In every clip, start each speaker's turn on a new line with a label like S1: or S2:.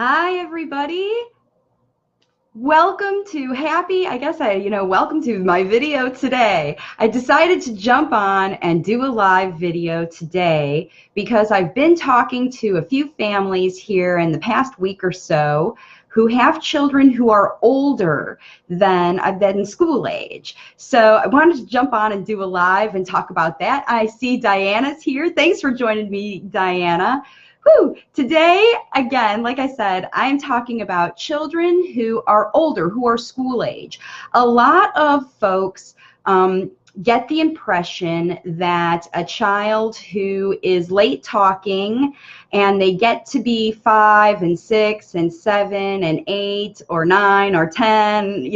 S1: Hi, everybody. Welcome to welcome to my video today. I decided to jump on and do a live video today because I've been talking to a few families here in the past week or so who have children who are older than school age. So I wanted to jump on and do a live and talk about that. I see Diana's here. Thanks for joining me, Diana. Today, again, like I said, I'm talking about children who are older, who are school age. A lot of folks get the impression that a child who is late talking and they get to be 5 and 6 and 7 and 8 or 9 or 10,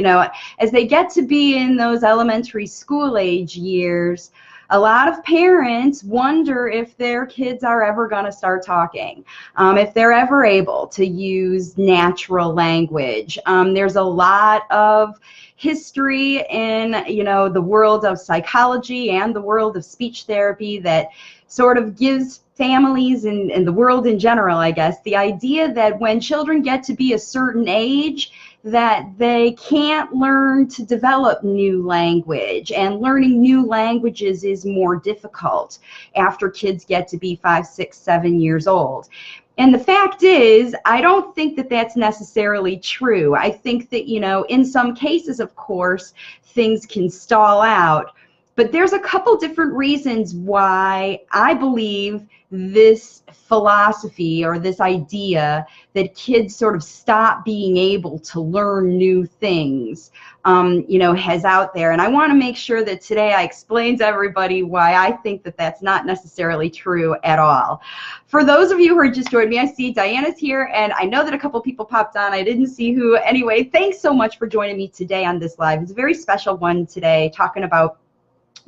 S1: as they get to be in those elementary school age years, a lot of parents wonder if their kids are ever going to start talking, if they're ever able to use natural language. There's a lot of history in, the world of psychology and the world of speech therapy that sort of gives families and the world in general, I guess, the idea that when children get to be a certain age, that they can't learn to develop new language, and learning new languages is more difficult after kids get to be 5, 6, 7 years old. And the fact is, I don't think that that's necessarily true. I think that, in some cases, of course, things can stall out. But there's a couple different reasons why I believe this philosophy or this idea that kids sort of stop being able to learn new things, has out there. And I want to make sure that today I explain to everybody why I think that that's not necessarily true at all. For those of you who are just joining me, I see Diana's here, and I know that a couple people popped on. I didn't see who. Anyway, thanks so much for joining me today on this live. It's a very special one today, talking about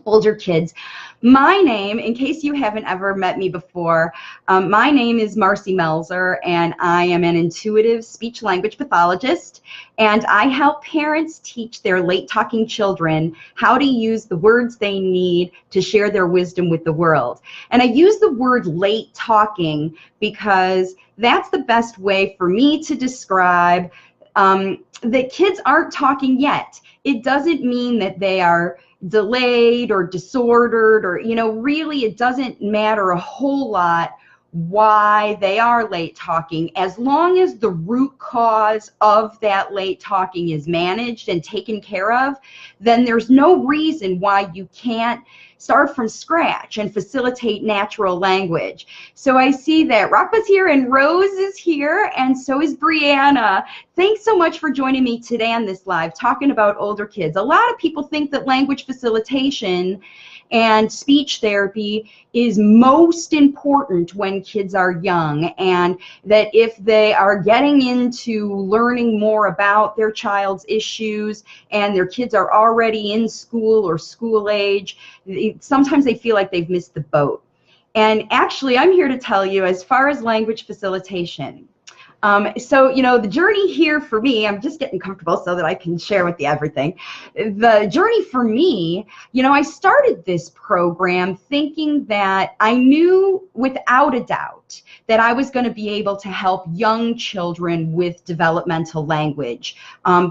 S1: older kids. My name, in case you haven't ever met me before, my name is Marcie Melzer, and I am an intuitive speech language pathologist, and I help parents teach their late talking children how to use the words they need to share their wisdom with the world. And I use the word late talking because that's the best way for me to describe that kids aren't talking yet. It doesn't mean that they are delayed or disordered, or really it doesn't matter a whole lot why they are late talking, as long as the root cause of that late talking is managed and taken care of. Then there's no reason why you can't start from scratch and facilitate natural language. So I see that Rakma's here and Rose is here, and so is Brianna. Thanks so much for joining me today on this live, talking about older kids. A lot of people think that language facilitation and speech therapy is most important when kids are young, and that if they are getting into learning more about their child's issues and their kids are already in school or school age, sometimes they feel like they've missed the boat. And actually, I'm here to tell you, as far as language facilitation, the journey here for me, I'm just getting comfortable so that I can share with you everything. The journey for me, I started this program thinking that I knew without a doubt that I was going to be able to help young children with developmental language,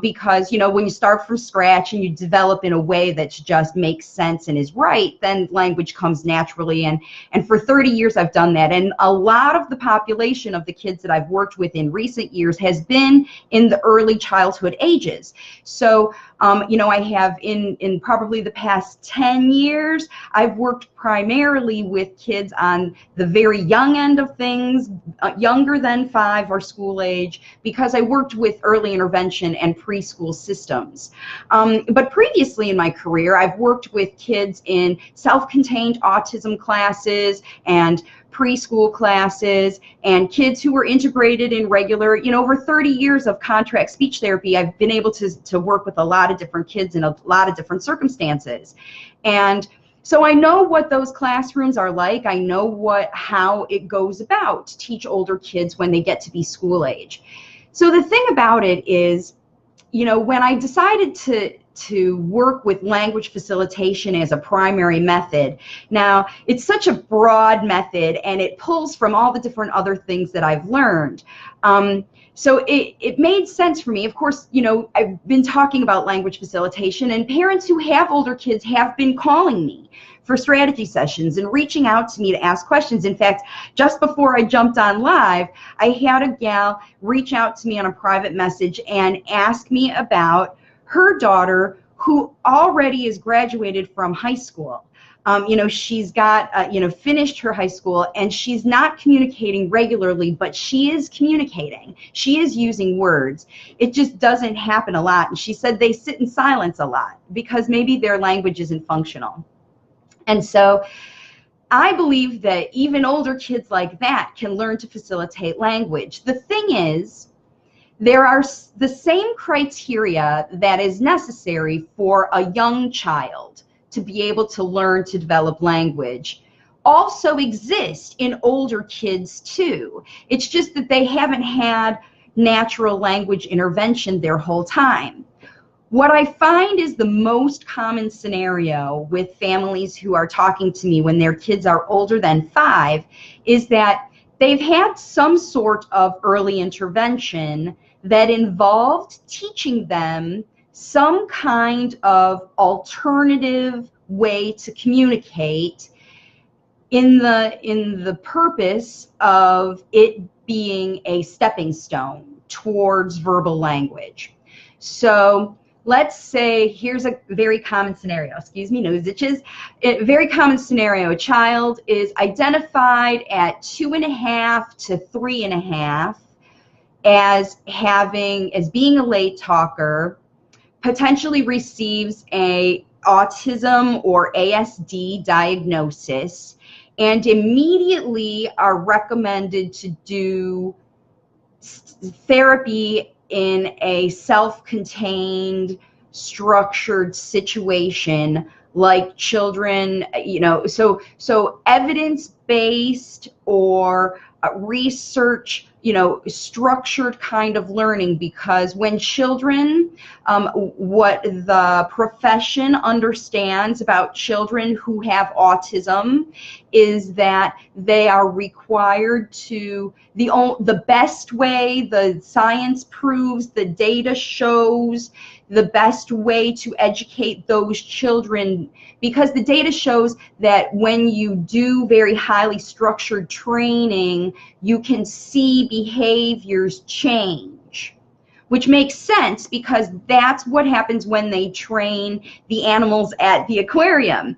S1: because, when you start from scratch and you develop in a way that just makes sense and is right, then language comes naturally. And for 30 years I've done that. And a lot of the population of the kids that I've worked with in recent years has been in the early childhood ages. So, I have in probably the past 10 years, I've worked primarily with kids on the very young end of things, younger than 5 or school age, because I worked with early intervention and preschool systems. But previously in my career, I've worked with kids in self-contained autism classes and preschool classes, and kids who were integrated in regular, over 30 years of contract speech therapy, I've been able to work with a lot of different kids in a lot of different circumstances. And so I know what those classrooms are like. I know how it goes about to teach older kids when they get to be school age. So the thing about it is, when I decided to to work with language facilitation as a primary method. Now, it's such a broad method, and it pulls from all the different other things that I've learned. So it made sense for me. Of course, you know, I've been talking about language facilitation, and parents who have older kids have been calling me for strategy sessions and reaching out to me to ask questions. In fact, just before I jumped on live, I had a gal reach out to me on a private message and ask me about her daughter, who already is graduated from high school. You know, she's got, you know, finished her high school, and she's not communicating regularly, but she is communicating. She is using words. It just doesn't happen a lot. And she said they sit in silence a lot because maybe their language isn't functional. And so I believe that even older kids like that can learn to facilitate language. The thing is, there are the same criteria that is necessary for a young child to be able to learn to develop language also exist in older kids too. It's just that they haven't had natural language intervention their whole time. What I find is the most common scenario with families who are talking to me when their kids are older than 5 is that they've had some sort of early intervention that involved teaching them some kind of alternative way to communicate in the purpose of it being a stepping stone towards verbal language. So let's say, here's a very common scenario. Excuse me, nose itches. A very common scenario. A child is identified at 2.5 to 3.5 as being a late talker, potentially receives a autism or ASD diagnosis, and immediately are recommended to do therapy in a self-contained, structured situation like children, you know, so evidence-based or research, you know, structured kind of learning, because when children, what the profession understands about children who have autism is that they are required to, the best way, the science proves, the data shows, the best way to educate those children, because the data shows that when you do very highly structured training, you can see behaviors change, which makes sense because that's what happens when they train the animals at the aquarium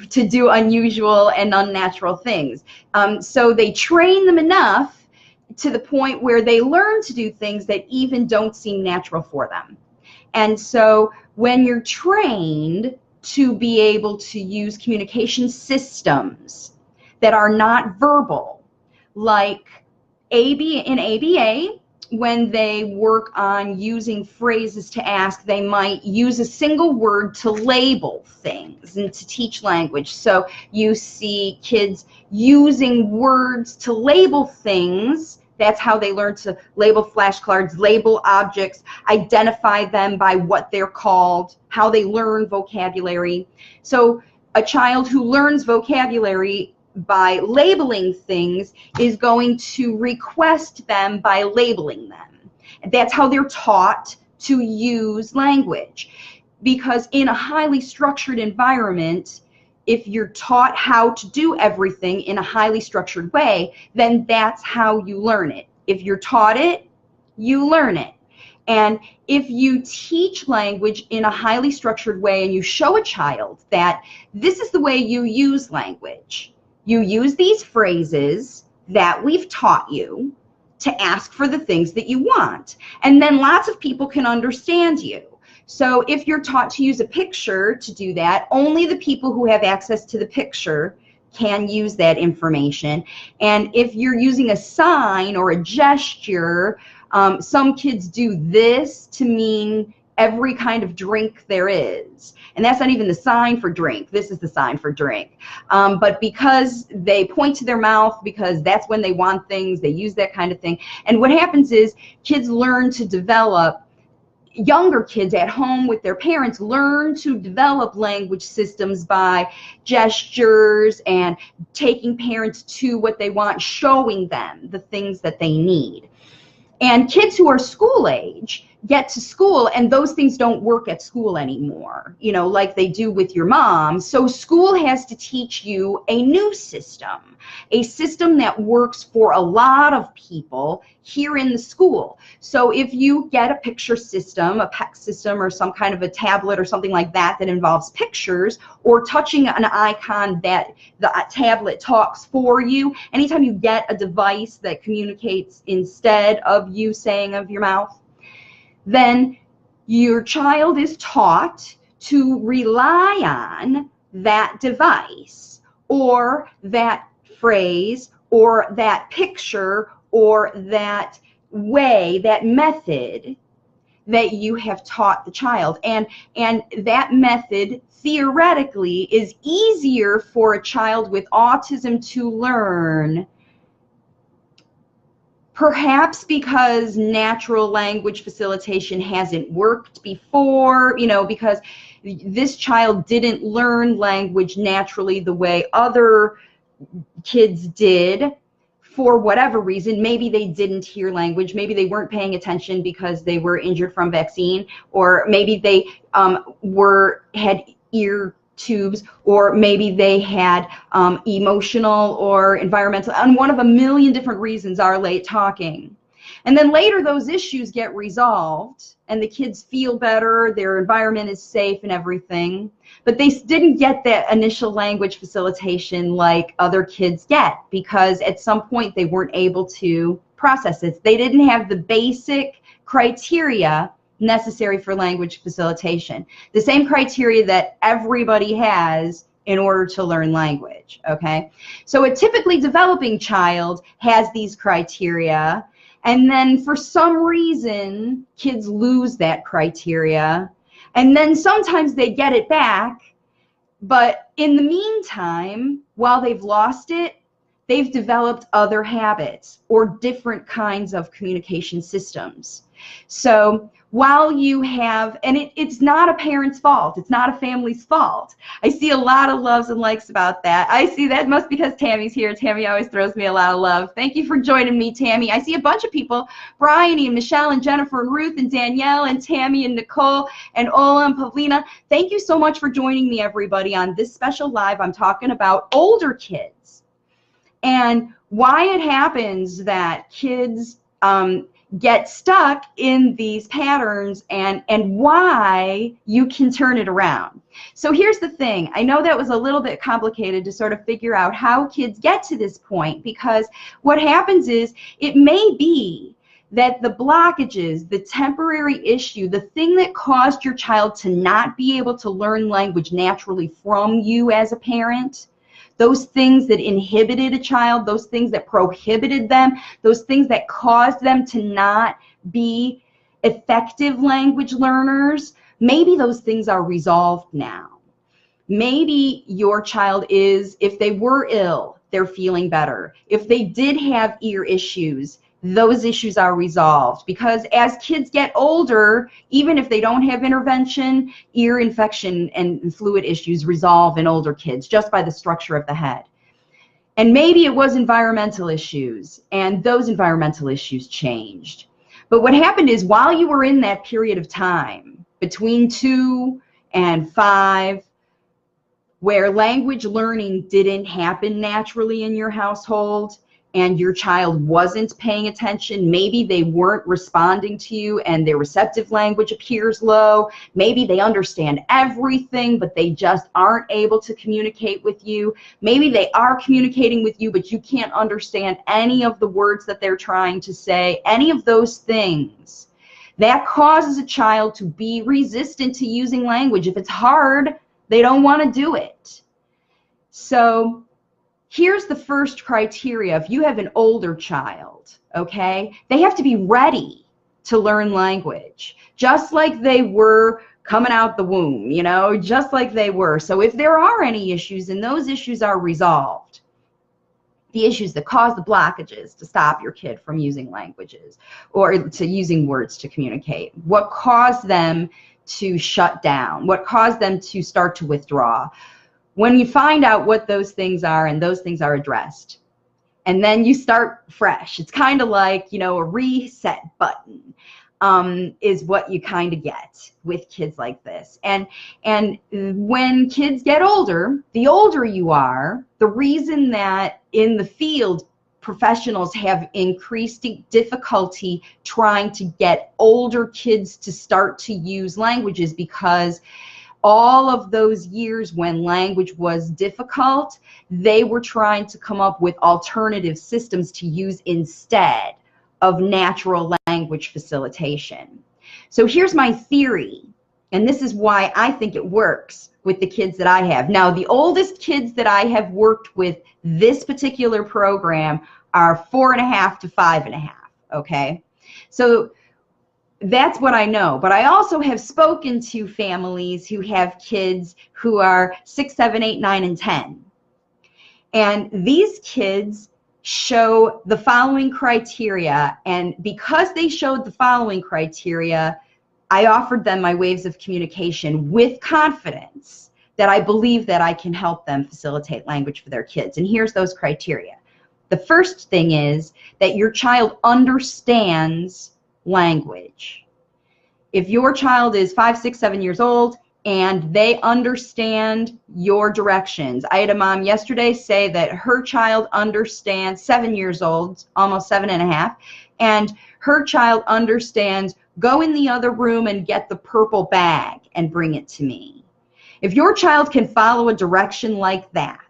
S1: to do unusual and unnatural things. So they train them enough to the point where they learn to do things that even don't seem natural for them. And so when you're trained to be able to use communication systems that are not verbal, like in ABA, when they work on using phrases to ask, they might use a single word to label things and to teach language. So you see kids using words to label things. That's how they learn to label flashcards, label objects, identify them by what they're called, how they learn vocabulary. So a child who learns vocabulary by labeling things is going to request them by labeling them. That's how they're taught to use language. Because in a highly structured environment, if you're taught how to do everything in a highly structured way, then that's how you learn it. If you're taught it, you learn it. And if you teach language in a highly structured way and you show a child that this is the way you use language, you use these phrases that we've taught you to ask for the things that you want. And then lots of people can understand you. So if you're taught to use a picture to do that, only the people who have access to the picture can use that information. And if you're using a sign or a gesture, some kids do this to mean every kind of drink there is. And that's not even the sign for drink. This is the sign for drink. But because they point to their mouth, because that's when they want things, they use that kind of thing. And what happens is kids learn to develop younger kids at home with their parents learn to develop language systems by gestures and taking parents to what they want, showing them the things that they need. And kids who are school age get to school and those things don't work at school anymore, you know, like they do with your mom. So school has to teach you a new system, a system that works for a lot of people here in the school. So if you get a picture system, a PEC system, or some kind of a tablet or something like that that involves pictures, or touching an icon that the tablet talks for you, anytime you get a device that communicates instead of you saying of your mouth, then your child is taught to rely on that device or that phrase or that picture or that way, that method that you have taught the child. And that method theoretically is easier for a child with autism to learn, perhaps because natural language facilitation hasn't worked before, you know, because this child didn't learn language naturally the way other kids did for whatever reason. Maybe they didn't hear language, maybe they weren't paying attention because they were injured from vaccine, or maybe they had ear tubes, or maybe they had emotional or environmental, and one of a million different reasons are late talking. And then later those issues get resolved and the kids feel better, their environment is safe and everything, but they didn't get that initial language facilitation like other kids get, because at some point they weren't able to process it. They didn't have the basic criteria necessary for language facilitation, the same criteria that everybody has in order to learn language, okay? So a typically developing child has these criteria, and then for some reason kids lose that criteria, and then sometimes they get it back, but in the meantime, while they've lost it, they've developed other habits or different kinds of communication systems. So while you have, and it's not a parent's fault, it's not a family's fault. I see a lot of loves and likes about that. I see that must be because Tammy's here. Tammy always throws me a lot of love. Thank you for joining me, Tammy. I see a bunch of people, Bryony and Michelle and Jennifer and Ruth and Danielle and Tammy and Nicole and Ola and Pavlina. Thank you so much for joining me, everybody, on this special live. I'm talking about older kids and why it happens that kids get stuck in these patterns, and why you can turn it around. So here's the thing. I know that was a little bit complicated to sort of figure out how kids get to this point, because what happens is it may be that the blockages, the temporary issue, the thing that caused your child to not be able to learn language naturally from you as a parent, those things that inhibited a child, those things that prohibited them, those things that caused them to not be effective language learners, maybe those things are resolved now. Maybe your child is, if they were ill, they're feeling better. If they did have ear issues, those issues are resolved, because as kids get older, even if they don't have intervention, ear infection and fluid issues resolve in older kids just by the structure of the head. And maybe it was environmental issues, and those environmental issues changed. But what happened is, while you were in that period of time between 2 and 5, where language learning didn't happen naturally in your household, and your child wasn't paying attention, maybe they weren't responding to you and their receptive language appears low, maybe they understand everything but they just aren't able to communicate with you, maybe they are communicating with you but you can't understand any of the words that they're trying to say, any of those things, that causes a child to be resistant to using language. If it's hard, they don't want to do it. So here's the first criteria. If you have an older child, okay, they have to be ready to learn language, just like they were coming out the womb, you know, just like they were. So if there are any issues and those issues are resolved, the issues that cause the blockages to stop your kid from using languages or to using words to communicate. What caused them to shut down? What caused them to start to withdraw? When you find out what those things are and those things are addressed, and then you start fresh. It's kind of like, you know, a reset button is what you kind of get with kids like this. And when kids get older, the older you are, the reason that in the field professionals have increased difficulty trying to get older kids to start to use languages, because all of those years when language was difficult, they were trying to come up with alternative systems to use instead of natural language facilitation. So here's my theory, and this is why I think it works with the kids that I have. Now, the oldest kids that I have worked with this particular program are 4.5 to 5.5, okay? So that's what I know, but I also have spoken to families who have kids who are 6, 7, 8, 9, and 10. And these kids show the following criteria, and because they showed the following criteria, I offered them my waves of communication with confidence that I believe that I can help them facilitate language for their kids. And here's those criteria. The first thing is that your child understands language. If your child is 5, 6, 7 years old and they understand your directions. I had a mom yesterday say that her child understands, 7 years old, almost 7.5, and her child understands, go in the other room and get the purple bag and bring it to me. If your child can follow a direction like that,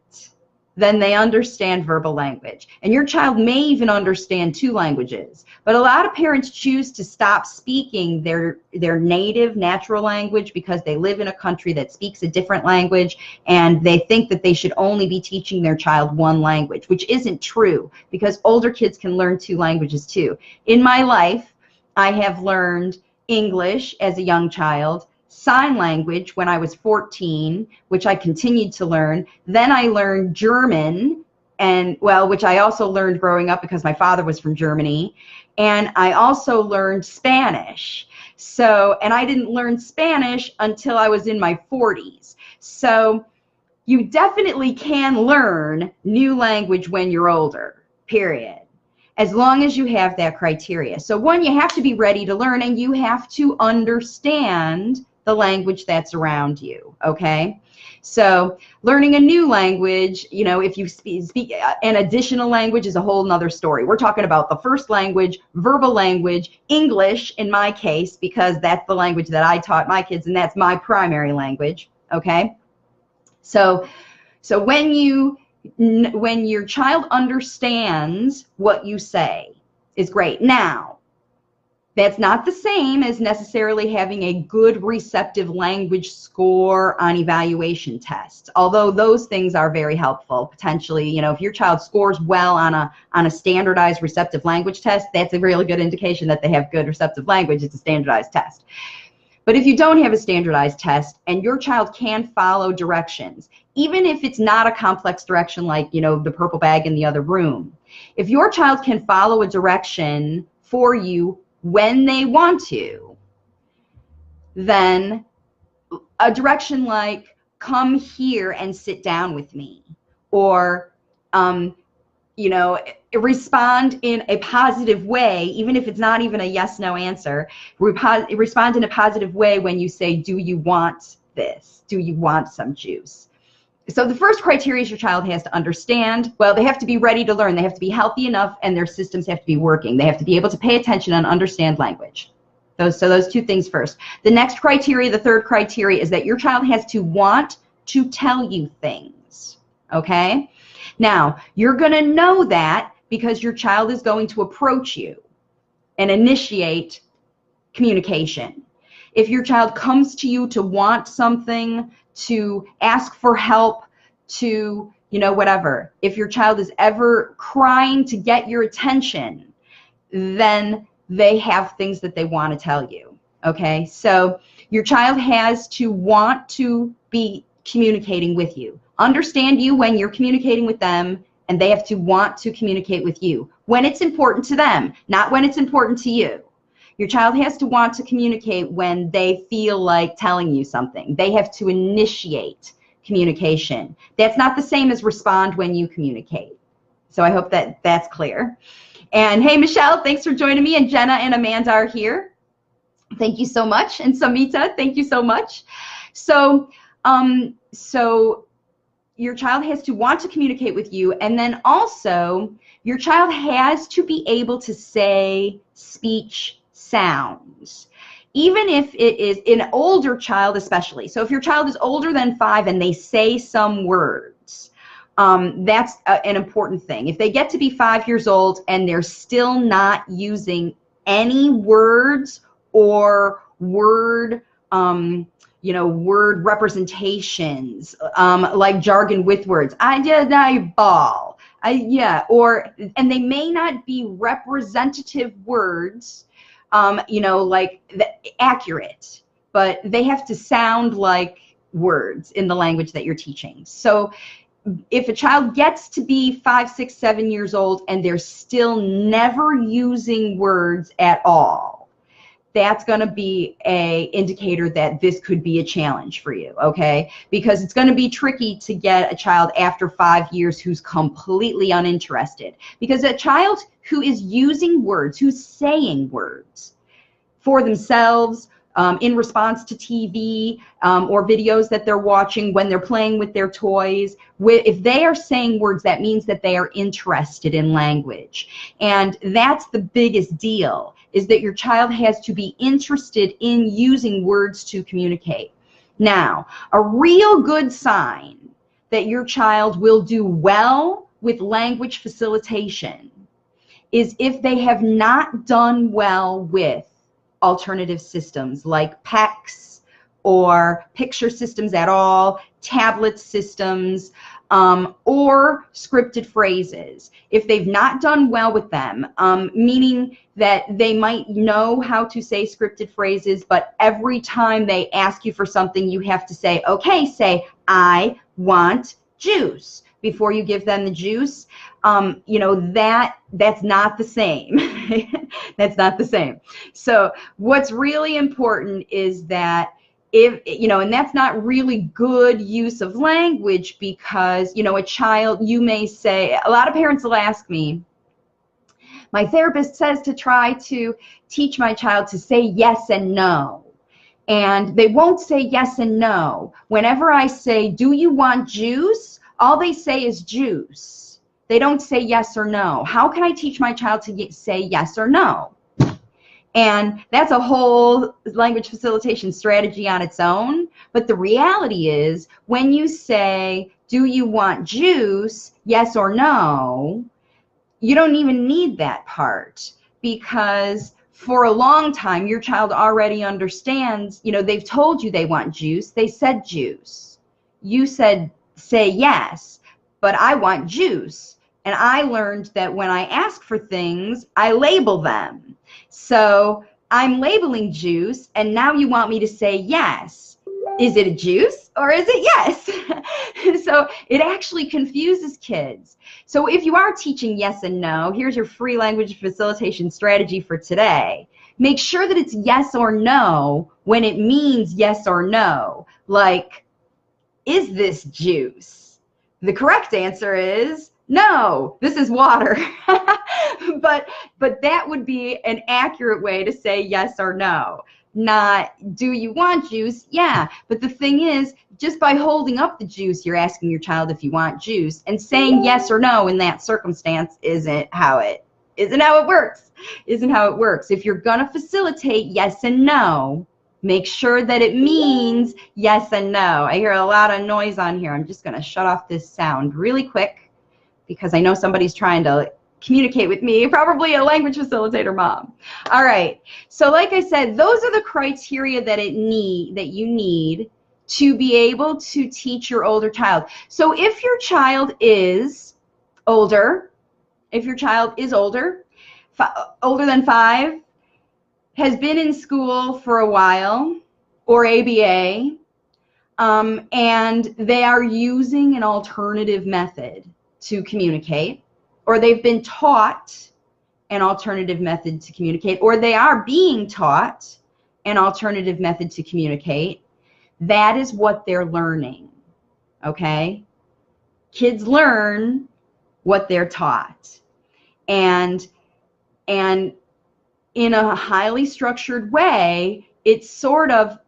S1: then they understand verbal language. And your child may even understand 2 languages. But a lot of parents choose to stop speaking their native natural language because they live in a country that speaks a different language, and they think that they should only be teaching their child 1 language, which isn't true, because older kids can learn 2 languages too. In my life, I have learned English as a young child, sign language when I was 14, which I continued to learn. Then I learned German, and which I also learned growing up because my father was from Germany. And I also learned Spanish. And I didn't learn Spanish until I was in my 40s. So you definitely can learn new language when you're older, period, as long as you have that criteria. So 1, you have to be ready to learn, and you have to understand the language that's around you, okay? So learning a new language, you know, if you speak an additional language is a whole nother story. We're talking about the first language, verbal language, English in my case, because that's the language that I taught my kids, and that's my primary language, okay? So when your child understands what you say is great. Now, that's not the same as necessarily having a good receptive language score on evaluation tests, although those things are very helpful potentially. You know, if your child scores well on a standardized receptive language test, that's a really good indication that they have good receptive language. It's a standardized test. But if you don't have a standardized test and your child can follow directions, even if it's not a complex direction like, you know, the purple bag in the other room, if your child can follow a direction for you when they want to, then a direction like come here and sit down with me, or you know, respond in a positive way, even if it's not even a yes/no answer. Respond in a positive way when you say, do you want this? Do you want some juice? So the first criteria is your child has to understand. Well, they have to be ready to learn. They have to be healthy enough, and their systems have to be working. They have to be able to pay attention and understand language. Those 2 things first. The next criteria, the third criteria, is that your child has to want to tell you things, okay? Now, you're going to know that because your child is going to approach you and initiate communication. If your child comes to you to want something, to ask for help, to, you know, whatever, if your child is ever crying to get your attention, then they have things that they want to tell you, okay? So your child has to want to be communicating with you, understand you when you're communicating with them, and they have to want to communicate with you when it's important to them, not when it's important to you. Your child has to want to communicate when they feel like telling you something. They have to initiate communication. That's not the same as respond when you communicate. So I hope that that's clear. And hey, Michelle, thanks for joining me. And Jenna and Amanda are here. Thank you so much. And Samita, thank you so much. So, your child has to want to communicate with you, and then also your child has to be able to say speech sounds, even if it is an older child especially. So if your child is older than 5 and they say some words, that's an important thing. If they get to be 5 years old and they're still not using any words or word word representations, like jargon with words. I did a ball. And they may not be representative words, like accurate, but they have to sound like words in the language that you're teaching. So if a child gets to be 5, 6, 7 years old and they're still never using words at all, that's going to be an indicator that this could be a challenge for you, okay? Because it's going to be tricky to get a child after 5 years who's completely uninterested. Because a child who is using words, who's saying words for themselves, in response to TV or videos that they're watching when they're playing with their toys, if they are saying words, that means that they are interested in language. And that's the biggest deal, is that your child has to be interested in using words to communicate. Now, a real good sign that your child will do well with language facilitation is if they have not done well with alternative systems like PECs or picture systems at all, tablet systems, or scripted phrases. If they've not done well with them, meaning that they might know how to say scripted phrases, but every time they ask you for something, you have to say, okay, say, I want juice, before you give them the juice. That's not the same. That's not the same. So what's really important is that and that's not really good use of language, because, a child, you may say, a lot of parents will ask me, my therapist says to try to teach my child to say yes and no. And they won't say yes and no. Whenever I say, do you want juice? All they say is juice. They don't say yes or no. How can I teach my child to say yes or no? And that's a whole language facilitation strategy on its own. But the reality is, when you say, do you want juice, yes or no, you don't even need that part, because for a long time, your child already understands, they've told you they want juice. They said juice. You said, say yes, but I want juice. And I learned that when I ask for things, I label them. So I'm labeling juice, and now you want me to say yes. Is it a juice or is it yes? So it actually confuses kids. So if you are teaching yes and no, here's your free language facilitation strategy for today. Make sure that it's yes or no when it means yes or no. Like, is this juice? The correct answer is no, this is water. But that would be an accurate way to say yes or no. Not, do you want juice? Yeah. But the thing is, just by holding up the juice, you're asking your child if you want juice, and saying yes or no in that circumstance isn't how it works. Isn't how it works. If you're gonna facilitate yes and no, make sure that it means yes and no. I hear a lot of noise on here. I'm just gonna shut off this sound really quick, because I know somebody's trying to communicate with me, probably a language facilitator mom. All right, so like I said, those are the criteria that you need to be able to teach your older child. So if your child is older, older than 5, has been in school for a while, or ABA, and they are using an alternative method, to communicate, or they've been taught an alternative method to communicate, or they are being taught an alternative method to communicate, that is what they're learning, okay? Kids learn what they're taught. And in a highly structured way, it's sort of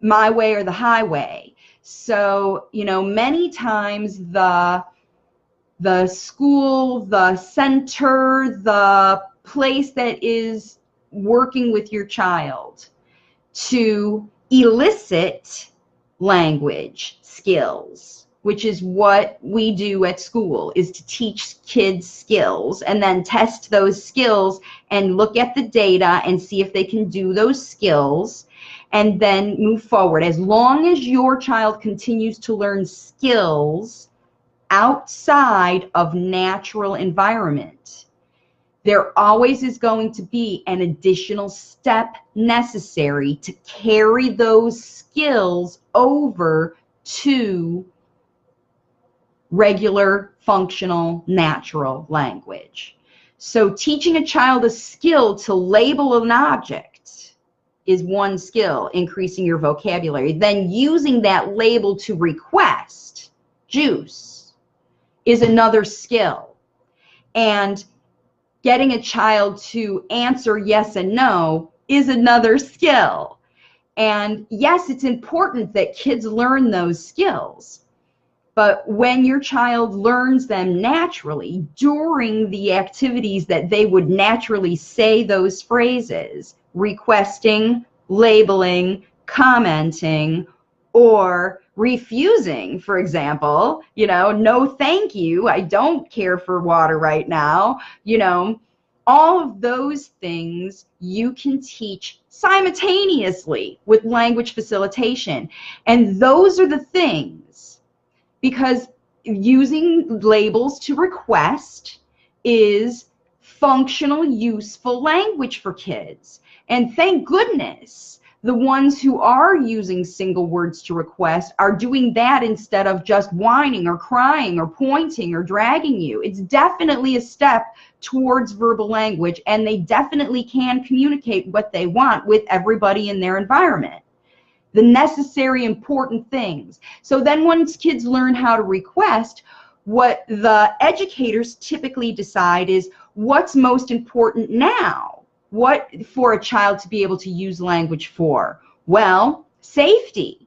S1: my way or the highway. So, you know, many times the school, the center, the place that is working with your child to elicit language skills, which is what we do at school, is to teach kids skills and then test those skills and look at the data and see if they can do those skills and then move forward. As long as your child continues to learn skills outside of natural environment, there always is going to be an additional step necessary to carry those skills over to regular, functional, natural language. So teaching a child a skill to label an object is one skill, increasing your vocabulary. Then using that label to request juice is another skill. And getting a child to answer yes and no is another skill. And yes, it's important that kids learn those skills. But when your child learns them naturally during the activities that they would naturally say those phrases, requesting, labeling, commenting, or refusing, for example, you know, no thank you, I don't care for water right now, you know, all of those things you can teach simultaneously with language facilitation. And those are the things, because using labels to request is functional, useful language for kids. And thank goodness the ones who are using single words to request are doing that instead of just whining or crying or pointing or dragging you. It's definitely a step towards verbal language, and they definitely can communicate what they want with everybody in their environment. The necessary, important things. So then once kids learn how to request, what the educators typically decide is what's most important now. What for a child to be able to use language for? Well, safety.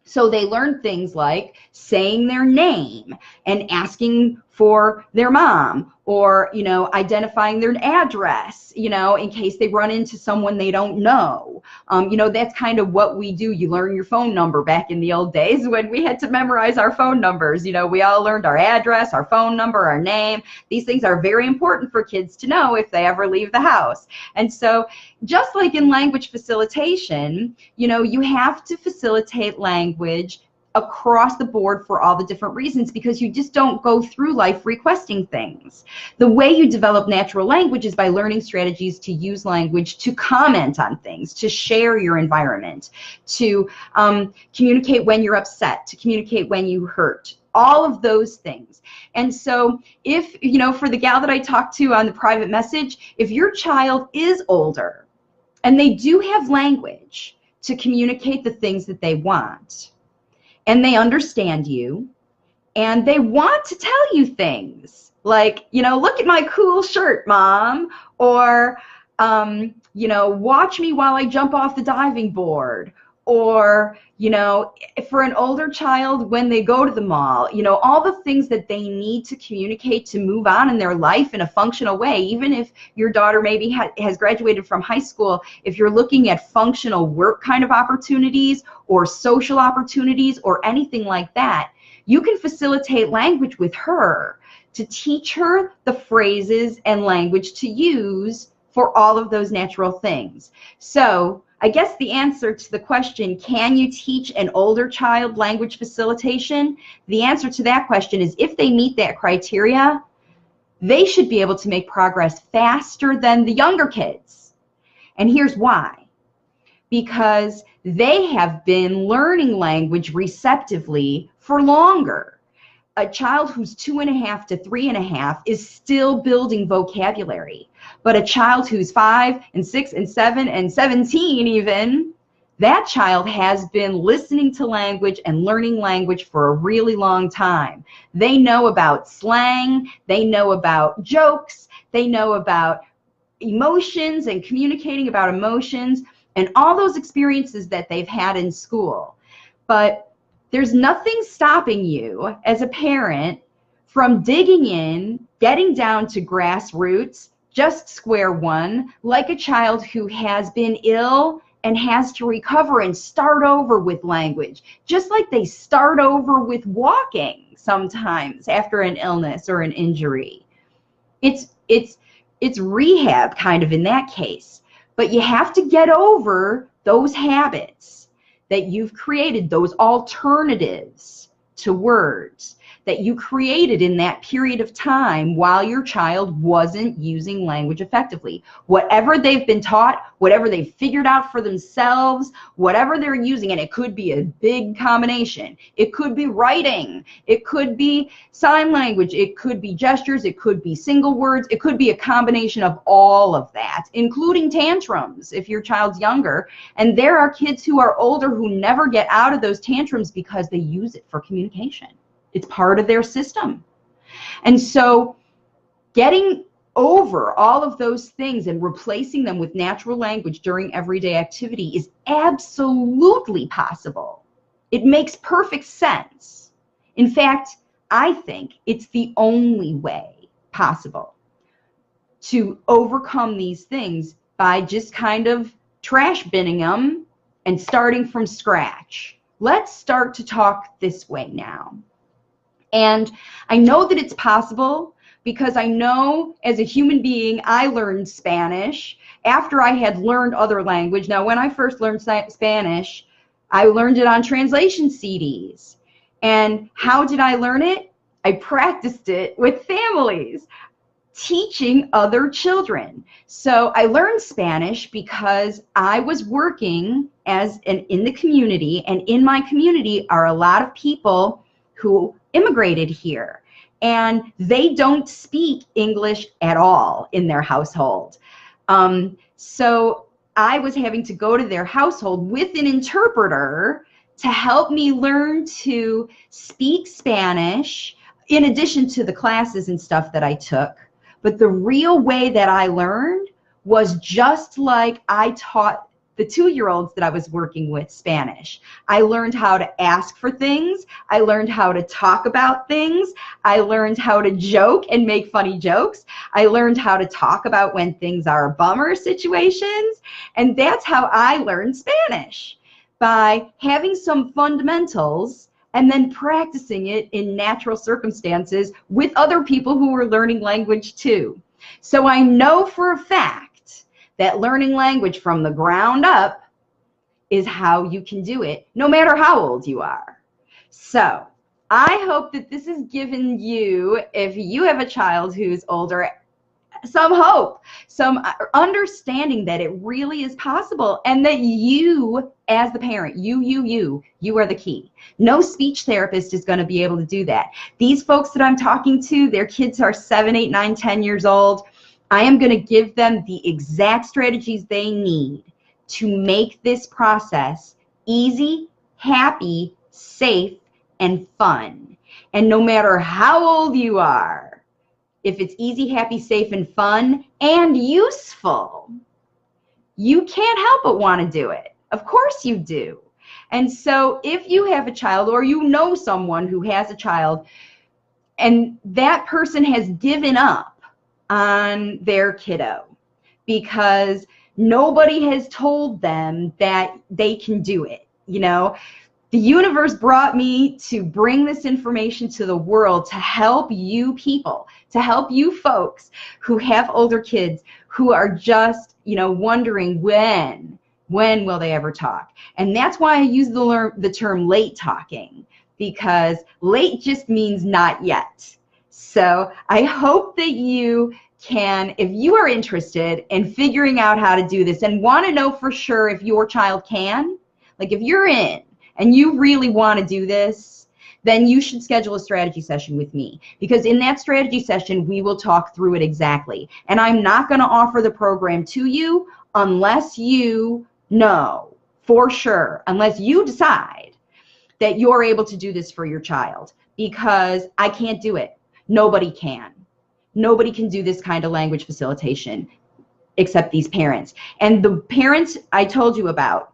S1: So they learn things like saying their name and asking for their mom, or, you know, identifying their address, you know, in case they run into someone they don't know. You know, that's kind of what we do. You learn your phone number. Back in the old days when we had to memorize our phone numbers, you know, we all learned our address, our phone number, our name. These things are very important for kids to know if they ever leave the house. And so just like in language facilitation, you know, you have to facilitate language across the board for all the different reasons, because you just don't go through life requesting things. The way you develop natural language is by learning strategies to use language to comment on things, to share your environment, to communicate when you're upset, to communicate when you hurt, all of those things. And so if, you know, for the gal that I talked to on the private message, if your child is older and they do have language to communicate the things that they want, and they understand you, and they want to tell you things like, you know, look at my cool shirt, Mom, or, you know, watch me while I jump off the diving board, or, you know, for an older child when they go to the mall, you know, all the things that they need to communicate to move on in their life in a functional way. Even if your daughter maybe has graduated from high school, if you're looking at functional work kind of opportunities or social opportunities or anything like that, you can facilitate language with her to teach her the phrases and language to use for all of those natural things. So I guess the answer to the question, can you teach an older child language facilitation? The answer to that question is, if they meet that criteria, they should be able to make progress faster than the younger kids. And here's why. Because they have been learning language receptively for longer. a child who's 2.5 to 3.5 is still building vocabulary. But a child who's 5 and 6 and 7 and 17 even, that child has been listening to language and learning language for a really long time. They know about slang, they know about jokes, they know about emotions and communicating about emotions and all those experiences that they've had in school. But there's nothing stopping you as a parent from digging in, getting down to grassroots, just square one, like a child who has been ill and has to recover and start over with language, just like they start over with walking sometimes after an illness or an injury. It's rehab kind of in that case, but you have to get over those habits that you've created, those alternatives to words that you created in that period of time while your child wasn't using language effectively. Whatever they've been taught, whatever they've figured out for themselves, whatever they're using, and it could be a big combination. It could be writing, it could be sign language, it could be gestures, it could be single words, it could be a combination of all of that, including tantrums if your child's younger. And there are kids who are older who never get out of those tantrums because they use it for communication. It's part of their system. And so getting over all of those things and replacing them with natural language during everyday activity is absolutely possible. It makes perfect sense. In fact, I think it's the only way possible to overcome these things by just kind of trash binning them and starting from scratch. Let's start to talk this way now. And I know that it's possible because I know as a human being, I learned Spanish after I had learned other language. Now, when I first learned Spanish, I learned it on translation CDs. And how did I learn it? I practiced it with families, teaching other children. So I learned Spanish because I was working in the community, and in my community are a lot of people who immigrated here, and they don't speak English at all in their household. So I was having to go to their household with an interpreter to help me learn to speak Spanish in addition to the classes and stuff that I took. But the real way that I learned was just like I taught the 2-year-olds that I was working with Spanish. I learned how to ask for things. I learned how to talk about things. I learned how to joke and make funny jokes. I learned how to talk about when things are bummer situations. And that's how I learned Spanish, by having some fundamentals and then practicing it in natural circumstances with other people who were learning language too. So I know for a fact that learning language from the ground up is how you can do it, no matter how old you are. So I hope that this has given you, if you have a child who's older, some hope, some understanding that it really is possible, and that you, as the parent, you are the key. No speech therapist is going to be able to do that. These folks that I'm talking to, their kids are 7, 8, 9, 10 years old. I am going to give them the exact strategies they need to make this process easy, happy, safe, and fun. And no matter how old you are, if it's easy, happy, safe, and fun, and useful, you can't help but want to do it. Of course you do. And so if you have a child, or you know someone who has a child, and that person has given up on their kiddo because nobody has told them that they can do it. You know, the universe brought me to bring this information to the world to help you people, to help you folks who have older kids who are just, you know, wondering when will they ever talk. And that's why I use the term late talking, because late just means not yet. So I hope that you can, if you are interested in figuring out how to do this and want to know for sure if your child can, like if you're in and you really want to do this, then you should schedule a strategy session with me, because in that strategy session, we will talk through it exactly. And I'm not going to offer the program to you unless you know for sure, unless you decide that you're able to do this for your child, because I can't do it. Nobody can. Nobody can do this kind of language facilitation except these parents. And the parents I told you about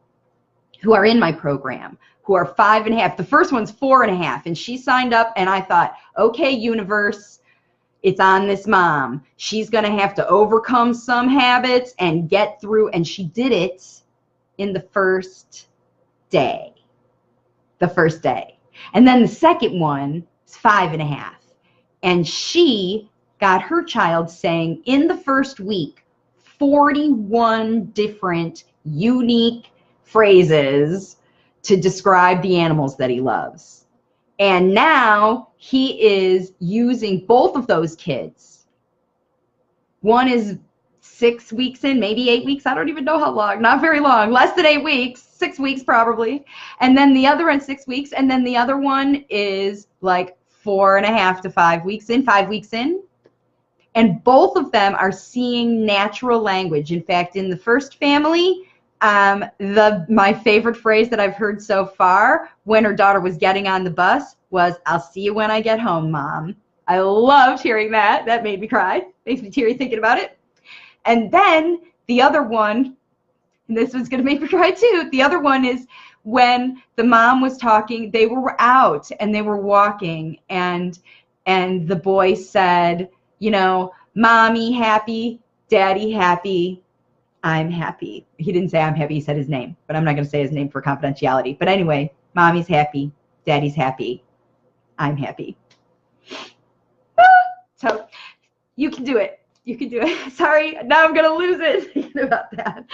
S1: who are in my program, who are 5.5, the first one's 4.5, and she signed up, and I thought, okay, universe, it's on this mom. She's going to have to overcome some habits and get through, and she did it in the first day. The first day. And then the second one is 5.5, and she got her child saying in the first week 41 different unique phrases to describe the animals that he loves. And now he is using both of those kids. One is 6 weeks in, maybe 8 weeks. I don't even know how long. Not very long. Less than 8 weeks. 6 weeks probably. And then the other one 6 weeks. And then the other one is like 4.5 to 5 weeks in. 5 weeks in. And both of them are seeing natural language. In fact, in the first family, my favorite phrase that I've heard so far when her daughter was getting on the bus was, "I'll see you when I get home, Mom." I loved hearing that. That made me cry. Makes me teary thinking about it. And then the other one, and this was going to make me cry too, the other one is when the mom was talking, they were out and they were walking, and the boy said, you know, "Mommy happy, Daddy happy, I'm happy." He didn't say I'm happy, he said his name, but I'm not going to say his name for confidentiality. But anyway, Mommy's happy, Daddy's happy, I'm happy. So you can do it. You can do it. Sorry, now I'm going to lose it thinking about that.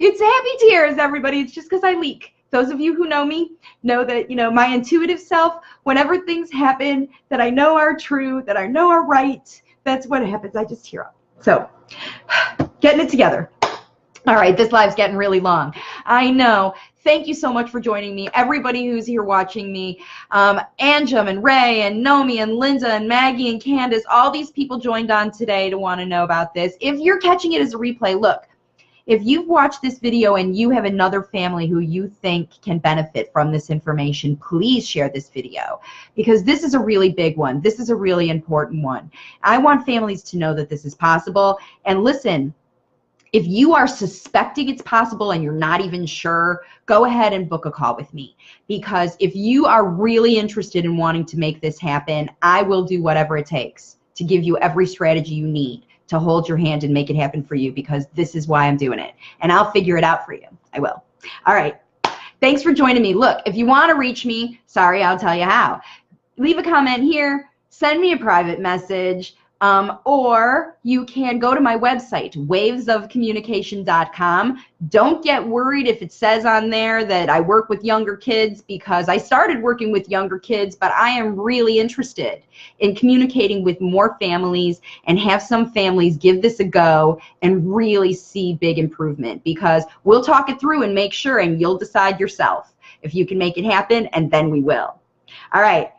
S1: It's happy tears, everybody. It's just because I leak. Those of you who know me know that, you know, my intuitive self, whenever things happen that I know are true, that I know are right, that's what happens. I just tear up. So, getting it together. All right, this live's getting really long. I know. Thank you so much for joining me. Everybody who's here watching me, Anjum and Ray and Nomi and Linda and Maggie and Candace, all these people joined on today to want to know about this. If you're catching it as a replay, look, if you've watched this video and you have another family who you think can benefit from this information, please share this video, because this is a really big one. This is a really important one. I want families to know that this is possible. And listen, if you are suspecting it's possible and you're not even sure, go ahead and book a call with me. Because if you are really interested in wanting to make this happen, I will do whatever it takes to give you every strategy you need to hold your hand and make it happen for you, because this is why I'm doing it. And I'll figure it out for you. I will. All right. Thanks for joining me. Look, if you want to reach me, sorry, I'll tell you how. Leave a comment here. Send me a private message. Or you can go to my website, wavesofcommunication.com. Don't get worried if it says on there that I work with younger kids, because I started working with younger kids, but I am really interested in communicating with more families and have some families give this a go and really see big improvement, because we'll talk it through and make sure, and you'll decide yourself if you can make it happen, and then we will. All right.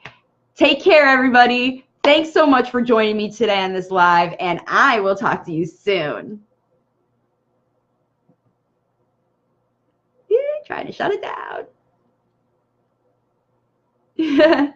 S1: Take care, everybody. Thanks so much for joining me today on this live, and I will talk to you soon. Trying to shut it down.